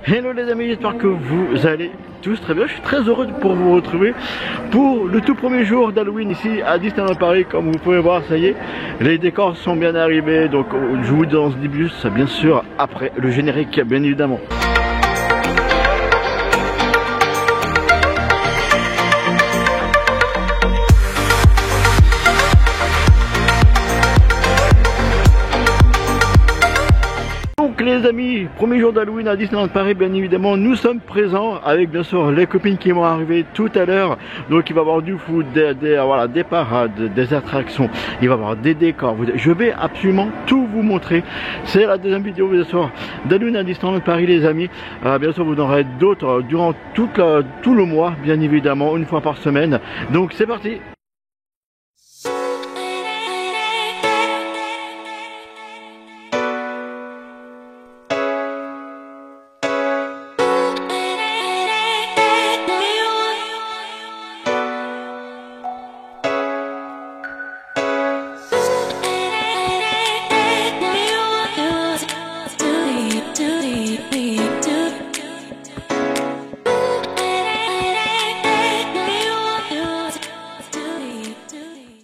Hello les amis, j'espère que vous allez tous très bien. Je suis très heureux pour vous retrouver pour le tout premier jour d'Halloween ici à Disneyland Paris. Comme vous pouvez voir, ça y est, les décors sont bien arrivés. Donc je vous dis dans ce début, ça bien sûr après le générique bien évidemment. Les amis, premier jour d'Halloween à Disneyland Paris, bien évidemment, nous sommes présents avec bien sûr les copines qui vont arriver tout à l'heure. Donc il va y avoir du food, des parades, des attractions, il va y avoir des décors. Je vais absolument tout vous montrer. C'est la deuxième vidéo bien sûr d'Halloween à Disneyland Paris les amis. Bien sûr vous en aurez d'autres durant tout le mois, bien évidemment, une fois par semaine. Donc c'est parti.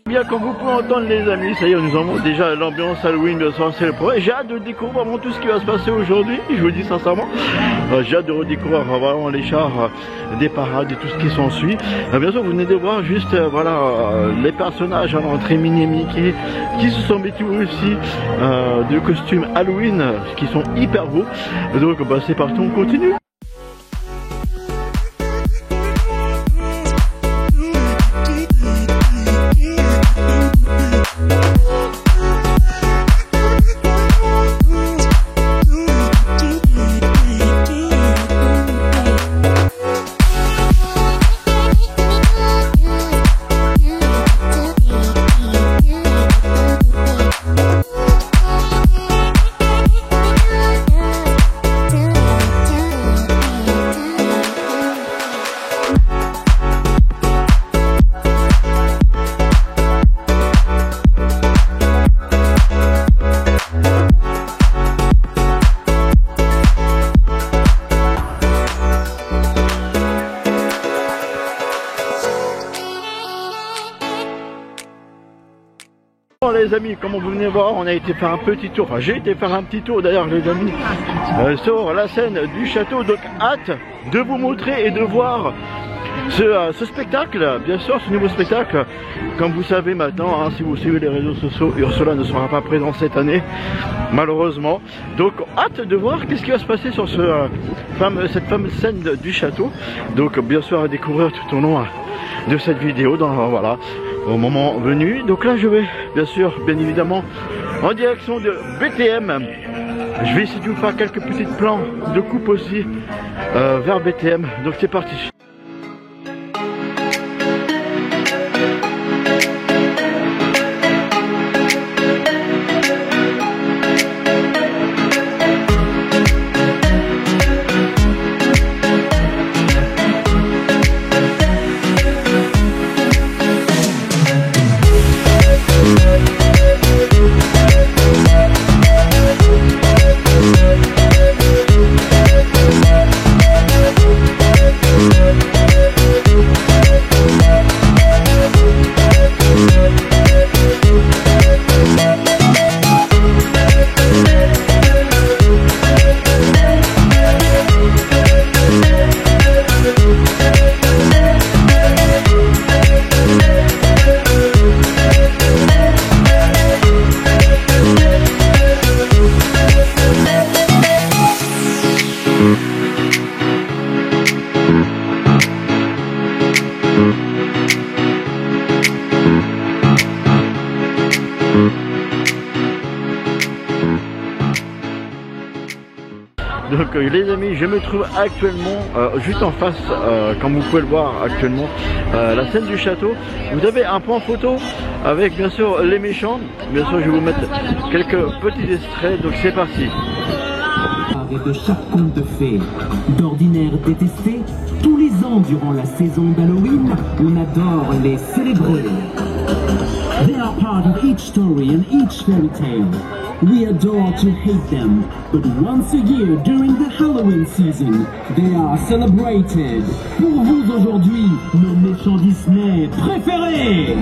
Bien, comme vous pouvez entendre les amis, ça y est, nous avons déjà l'ambiance Halloween, bien sûr, c'est le premier. J'ai hâte de découvrir vraiment tout ce qui va se passer aujourd'hui, je vous dis sincèrement. J'ai hâte de redécouvrir vraiment les chars, des parades et tout ce qui s'ensuit. Bien sûr, vous venez de voir juste les personnages à l'entrée Minnie et Mickey qui se sont vêtus aussi de costumes Halloween qui sont hyper beaux. Donc c'est parti, on continue. Les amis, comme vous venez voir, on a été faire un petit tour, enfin j'ai été faire un petit tour d'ailleurs les amis sur la scène du château. Donc hâte de vous montrer et de voir ce spectacle, bien sûr ce nouveau spectacle. Comme vous savez maintenant, si vous suivez les réseaux sociaux, Ursula ne sera pas présente cette année malheureusement. Donc hâte de voir qu'est-ce qui va se passer sur cette fameuse scène du château. Donc bien sûr à découvrir tout au long de cette vidéo voilà, au moment venu. Donc là je vais bien sûr, bien évidemment, en direction de BTM. Je vais essayer de vous faire quelques petits plans de coupe aussi vers BTM. Donc c'est parti. Donc les amis, je me trouve actuellement juste en face, comme vous pouvez le voir actuellement, la scène du château. Vous avez un point photo avec bien sûr les méchants. Bien sûr je vais vous mettre quelques petits extraits, donc c'est parti. Et de chaque conte de fées, d'ordinaire détesté, tous les ans durant la saison d'Halloween, on adore les célébrer. They are part of each story and each fairy tale. We adore to hate them, but once a year during the Halloween season, they are celebrated. Pour vous aujourd'hui, nos méchants Disney préférés.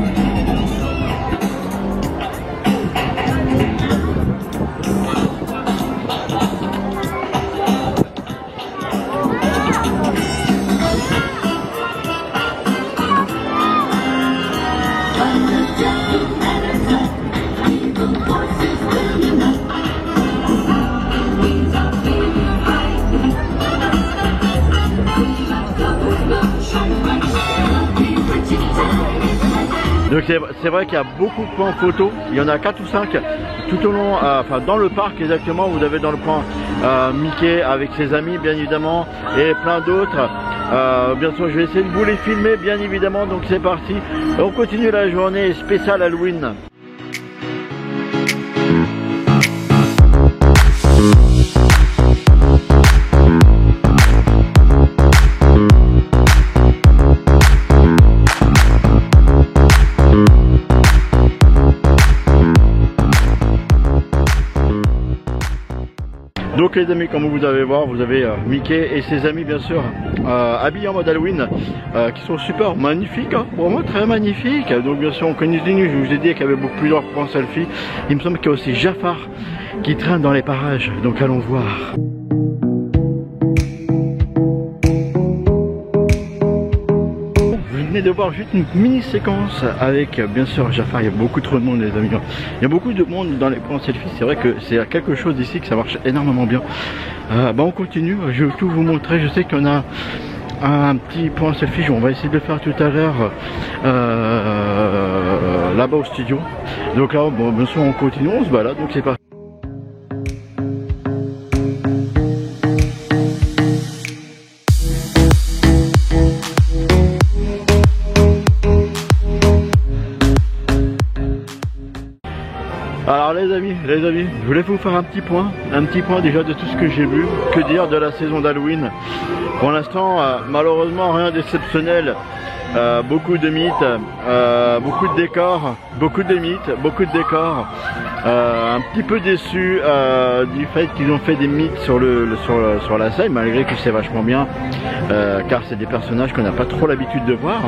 Donc c'est vrai qu'il y a beaucoup de points photo, il y en a 4 ou 5 tout au long, enfin dans le parc exactement, vous avez dans le point Mickey avec ses amis bien évidemment et plein d'autres. Bien sûr je vais essayer de vous les filmer bien évidemment, donc c'est parti, on continue la journée spéciale Halloween. Donc les amis, comme vous allez voir, vous avez Mickey et ses amis bien sûr habillés en mode Halloween qui sont super magnifiques, hein, vraiment très magnifiques. Donc bien sûr on continue, je vous ai dit qu'il y avait beaucoup plusieurs points selfie. Il me semble qu'il y a aussi Jafar qui traîne dans les parages, donc allons voir. De voir juste une mini séquence avec bien sûr Jafar. Il y a beaucoup trop de monde les amis, il y a beaucoup de monde dans les points selfie, c'est vrai que c'est quelque chose ici que ça marche énormément bien. On continue, je vais tout vous montrer. Je sais qu'on a un petit point selfie, on va essayer de le faire tout à l'heure là-bas au studio. Donc là bon, bien sûr on continue, on se balade, donc c'est parti. Alors les amis, je voulais vous faire un petit point déjà de tout ce que j'ai vu, que dire de la saison d'Halloween. Pour l'instant, malheureusement rien d'exceptionnel, beaucoup de mythes, beaucoup de décors, beaucoup de mythes, beaucoup de décors. Un petit peu déçu du fait qu'ils ont fait des mythes sur la scène, malgré que c'est vachement bien, car c'est des personnages qu'on n'a pas trop l'habitude de voir.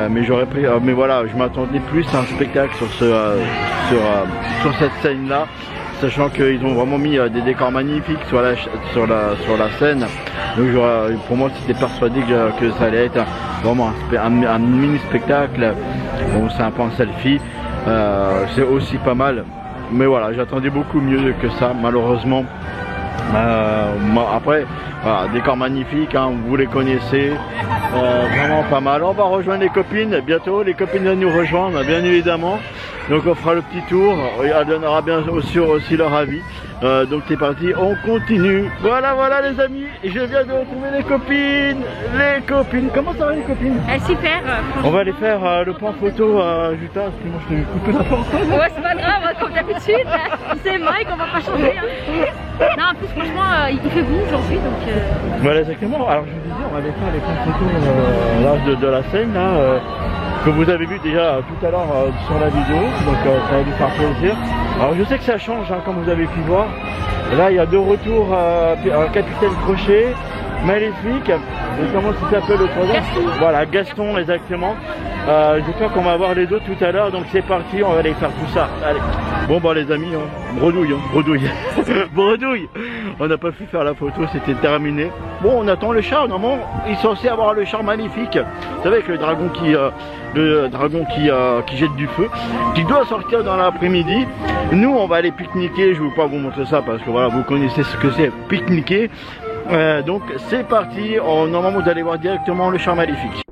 Mais j'aurais pris, mais voilà, je m'attendais plus à un spectacle sur cette scène là, sachant qu'ils ont vraiment mis des décors magnifiques sur la scène. Donc pour moi j'étais persuadé que ça allait être vraiment un mini spectacle. Bon, c'est un point selfie, c'est aussi pas mal, mais voilà, j'attendais beaucoup mieux que ça malheureusement. Après voilà, décor magnifique, hein, vous les connaissez, vraiment pas mal. On va rejoindre les copines bientôt, les copines viennent nous rejoindre bien évidemment, donc on fera le petit tour, elle donnera bien sûr aussi leur avis. Donc c'est parti, on continue. Voilà les amis, je viens de retrouver les copines, comment ça va les copines? Super. On va aller faire le point photo Juta, parce que moi je te coupe la porte. Ouais, c'est pas grave, comme d'habitude, c'est Mike, on va pas changer. Hein. Non, en plus franchement il fait beau aujourd'hui donc... Voilà exactement, alors je vous disais on allait faire les points photos de la scène là, que vous avez vu déjà tout à l'heure sur la vidéo, donc ça va vous faire plaisir. Alors je sais que ça change, hein, comme vous avez pu voir. Là il y a de retour Capitaine Crochet, Maléfique, et comment ça s'appelle le troisième? Voilà, Gaston exactement. J'espère qu'on va voir les autres tout à l'heure, donc c'est parti, on va aller faire tout ça. Allez. Bon bah les amis, bredouille, bredouille. On n'a pas pu faire la photo, c'était terminé. Bon, on attend le char, normalement il est censé avoir le char Maléfique. Vous savez, avec le dragon qui jette du feu, qui doit sortir dans l'après-midi. Nous on va aller pique-niquer, je ne vais pas vous montrer ça parce que voilà, vous connaissez ce que c'est, pique-niquer. Donc c'est parti, normalement vous allez voir directement le char Maléfique.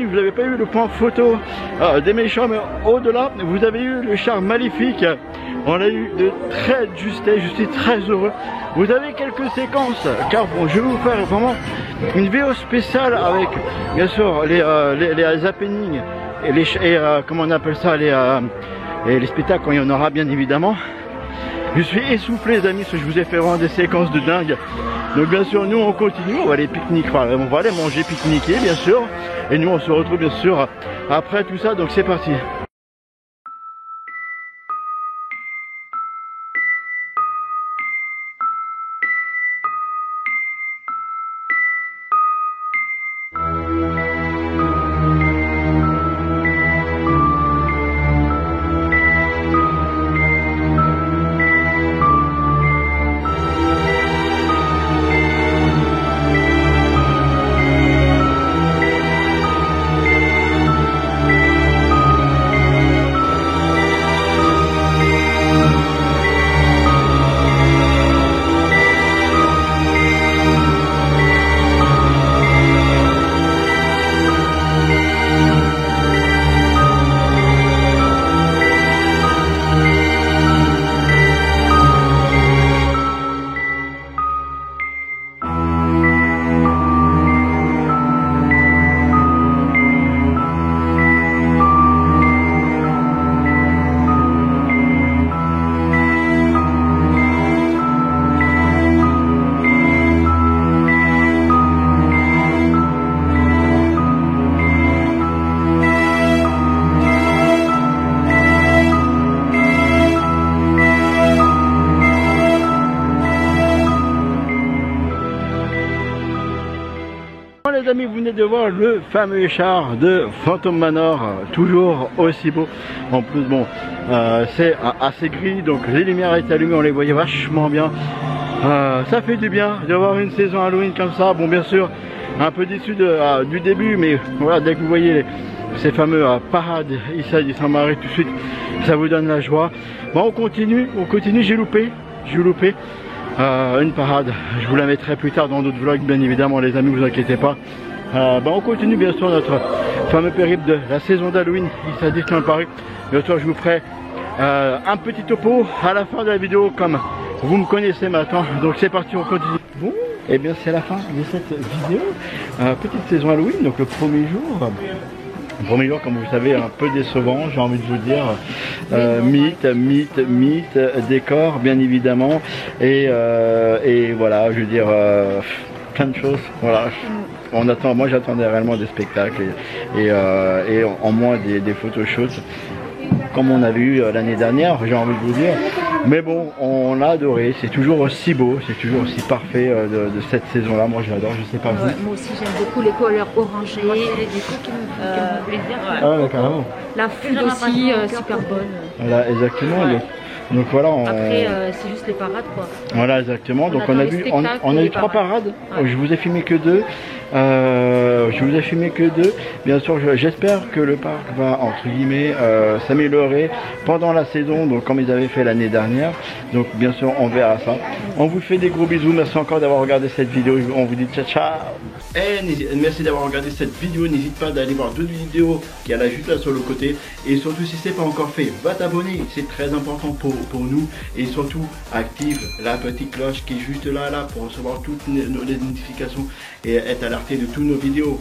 vous n'avez pas eu le point photo des méchants, mais au-delà, vous avez eu le char maléfique. On a eu de très justesse, je suis très heureux. Vous avez quelques séquences, car bon, je vais vous faire vraiment une vidéo spéciale avec, bien sûr, les happenings et comment on appelle ça, et les spectacles quand il y en aura bien évidemment. Je suis essoufflé les amis, parce que je vous ai fait vraiment des séquences de dingue. Donc bien sûr nous on continue, on va aller pique-niquer, enfin, on va aller manger, pique-niquer bien sûr. Et nous on se retrouve bien sûr après tout ça, donc c'est parti. Les amis, vous venez de voir le fameux char de Phantom Manor, toujours aussi beau. En plus, bon, c'est assez gris, donc les lumières étaient allumées, on les voyait vachement bien. Ça fait du bien d'avoir une saison Halloween comme ça. Bon, bien sûr, un peu déçu du début, mais voilà, dès que vous voyez ces fameux parades ici du Saint-Marie tout de suite, ça vous donne la joie. Bon, on continue, j'ai loupé. Une parade, je vous la mettrai plus tard dans d'autres vlogs bien évidemment les amis, vous inquiétez pas. On continue bien sûr notre fameux périple de la saison d'Halloween ici à Disneyland Paris. Bien sûr je vous ferai un petit topo à la fin de la vidéo comme vous me connaissez maintenant. Donc c'est parti, on continue. Bon, et bien c'est la fin de cette vidéo. Petite saison Halloween, donc le premier jour. Le premier jour, comme vous le savez, un peu décevant, j'ai envie de vous dire. Mythe, décor, bien évidemment. Et voilà, je veux dire, plein de choses. Voilà. Moi j'attendais réellement des spectacles et en moins des photoshoots. Comme on avait eu l'année dernière, j'ai envie de vous dire. Mais bon, on l'a adoré, c'est toujours aussi beau, c'est toujours aussi parfait de cette saison-là. Moi j'adore, je sais pas vous. Moi aussi j'aime beaucoup les couleurs orangées. Moi c'est les décos qui me font plaisir. Ah ouais, carrément. La food aussi, super bonne. Voilà, exactement. Ouais. Donc voilà. Après c'est juste les parades quoi. Voilà, exactement. Donc on a eu 3 parades. Ouais. Je vous ai filmé que 2. Bien sûr, j'espère que le parc va entre guillemets s'améliorer pendant la saison, donc comme ils avaient fait l'année dernière. Donc bien sûr, on verra ça. On vous fait des gros bisous. Merci encore d'avoir regardé cette vidéo. On vous dit ciao ciao. Et merci d'avoir regardé cette vidéo. N'hésite pas d'aller voir d'autres vidéos qui est là juste là sur le côté. Et surtout, si c'est pas encore fait, va t'abonner. C'est très important pour nous. Et surtout, active la petite cloche qui est juste là pour recevoir toutes les notifications et être alerté de toutes nos vidéos.